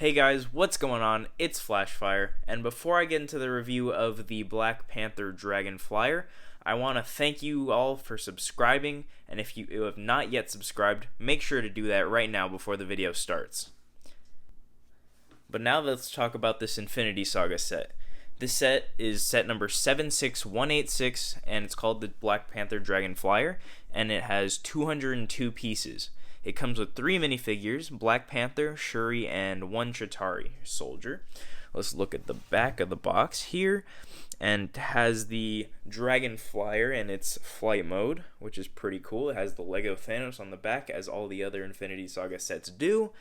Hey guys, what's going on? It's Flashfire, and before I get into the review of the Black Panther Dragon Flyer, I want to thank you all for subscribing, and if you have not yet subscribed, make sure to do that right now before the video starts. But now let's talk about this Infinity Saga set. This set is set number 76186, and it's called the Black Panther Dragon Flyer, and it has 202 pieces. It comes with 3 minifigures, Black Panther, Shuri, and 1 Chatari soldier. Let's look at the back of the box here, and it has the Dragon Flyer in its flight mode, which is pretty cool. It has the Lego Thanos on the back, as all the other Infinity Saga sets do.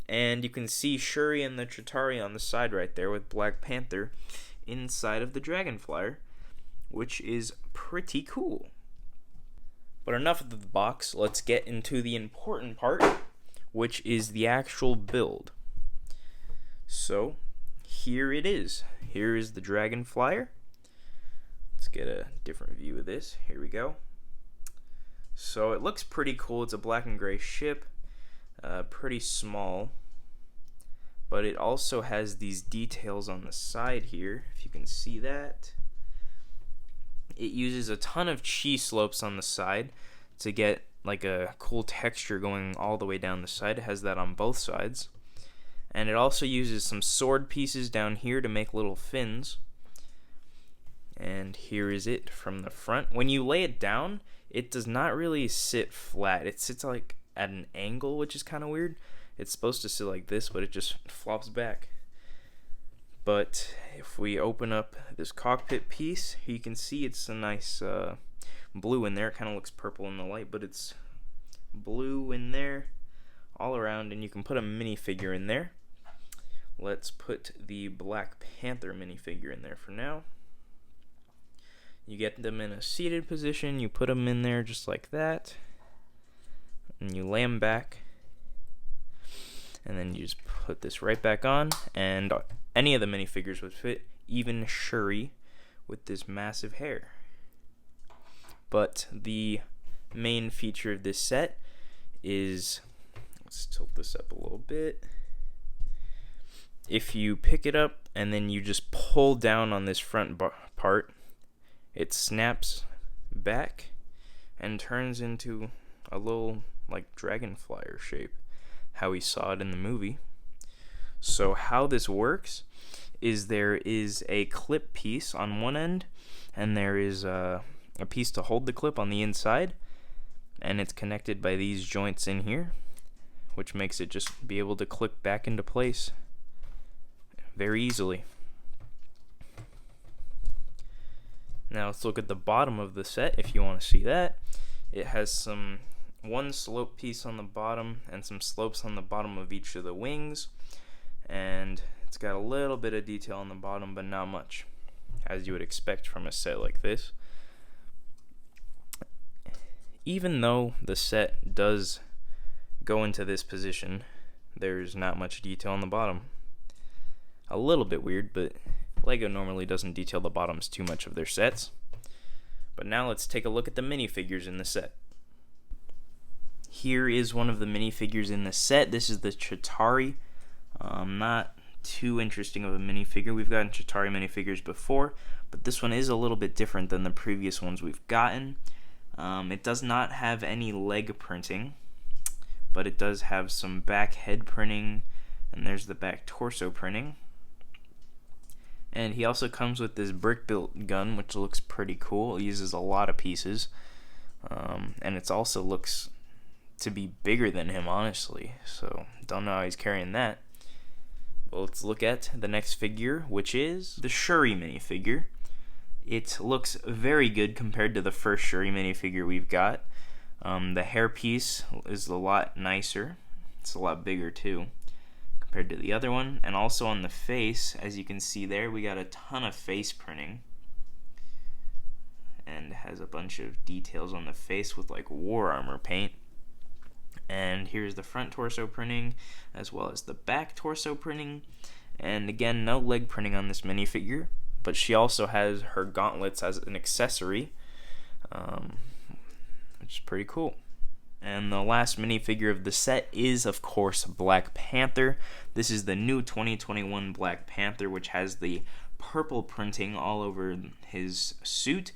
And you can see Shuri and the Chatari on the side right there with Black Panther inside of the Dragon Flyer, which is pretty cool. But enough of the box, let's get into the important part, which is the actual build. So, here it is. Here is the Dragon Flyer. Let's get a different view of this. Here we go. So, it looks pretty cool. It's a black and gray ship. Pretty small. But it also has these details on the side here, if you can see that. It uses a ton of chi slopes on the side to get like a cool texture going all the way down the side. It has that on both sides. And it also uses some sword pieces down here to make little fins. And here is it from the front. When you lay it down, it does not really sit flat. It sits like at an angle, which is kind of weird. It's supposed to sit like this, but it just flops back. But if we open up this cockpit piece, you can see it's a nice blue in there. It kind of looks purple in the light, but it's blue in there all around, and you can put a minifigure in there. Let's put the Black Panther minifigure in there for now. You get them in a seated position, you put them in there just like that, and you lay them back, and then you just put this right back on, and any of the minifigures would fit, even Shuri with this massive hair. But the main feature of this set is, let's tilt this up a little bit. If you pick it up and then you just pull down on this front part, it snaps back and turns into a little like dragon flyer shape, how we saw it in the movie. So how this works is there is a clip piece on one end, and there is a piece to hold the clip on the inside, and it's connected by these joints in here, which makes it just be able to click back into place very easily. Now let's look at the bottom of the set if you want to see that. It has one slope piece on the bottom and some slopes on the bottom of each of the wings, and it's got a little bit of detail on the bottom, but not much, as you would expect from a set like this. Even though the set does go into this position, there's not much detail on the bottom. A little bit weird, but Lego normally doesn't detail the bottoms too much of their sets. But now let's take a look at the minifigures in the set. Here is one of the minifigures in the set. This is the Chatari. Not too interesting of a minifigure. We've gotten Chatari minifigures before, but this one is a little bit different than the previous ones we've gotten. It does not have any leg printing, but it does have some back head printing, and there's the back torso printing. And he also comes with this brick-built gun, which looks pretty cool. It uses a lot of pieces, and it also looks to be bigger than him, honestly, so don't know how he's carrying that. Well, let's look at the next figure, which is the Shuri minifigure. It looks very good compared to the first Shuri minifigure we've got. The hairpiece is a lot nicer. It's a lot bigger too compared to the other one. And also on the face, as you can see there, we got a ton of face printing. And has a bunch of details on the face with like war armor paint. And here's the front torso printing, as well as the back torso printing. And again, no leg printing on this minifigure, but she also has her gauntlets as an accessory, which is pretty cool. And the last minifigure of the set is, of course, Black Panther. This is the new 2021 Black Panther, which has the purple printing all over his suit,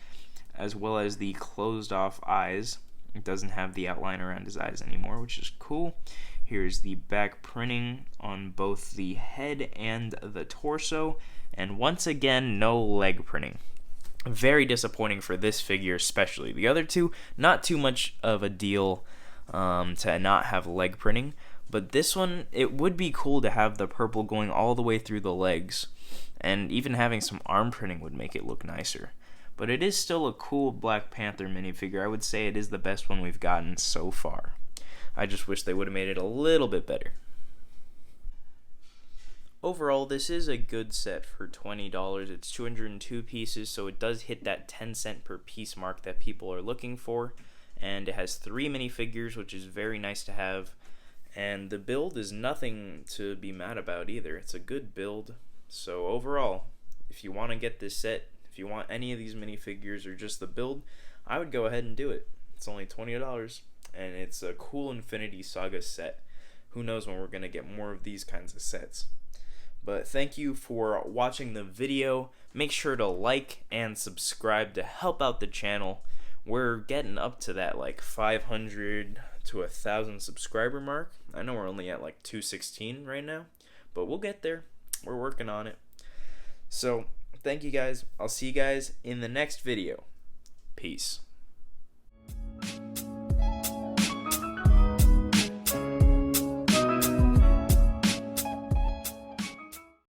as well as the closed-off eyes. It doesn't have the outline around his eyes anymore, which is cool. Here's the back printing on both the head and the torso, and once again, no leg printing. Very disappointing for this figure especially. The other two, not too much of a deal to not have leg printing, but this one, it would be cool to have the purple going all the way through the legs, and even having some arm printing would make it look nicer. But it is still a cool Black Panther minifigure. I would say it is the best one we've gotten so far. I just wish they would have made it a little bit better. Overall, this is a good set for $20. It's 202 pieces, so it does hit that 10-cent per piece mark that people are looking for. And it has 3 minifigures, which is very nice to have. And the build is nothing to be mad about either. It's a good build. So overall, if you want to get this set, if you want any of these minifigures or just the build, I would go ahead and do it. It's only $20, and it's a cool Infinity Saga set. Who knows when we're going to get more of these kinds of sets. But thank you for watching the video. Make sure to like and subscribe to help out the channel. We're getting up to that like 500 to 1,000 subscriber mark. I know we're only at like 216 right now, but we'll get there. We're working on it. So thank you guys. I'll see you guys in the next video. Peace.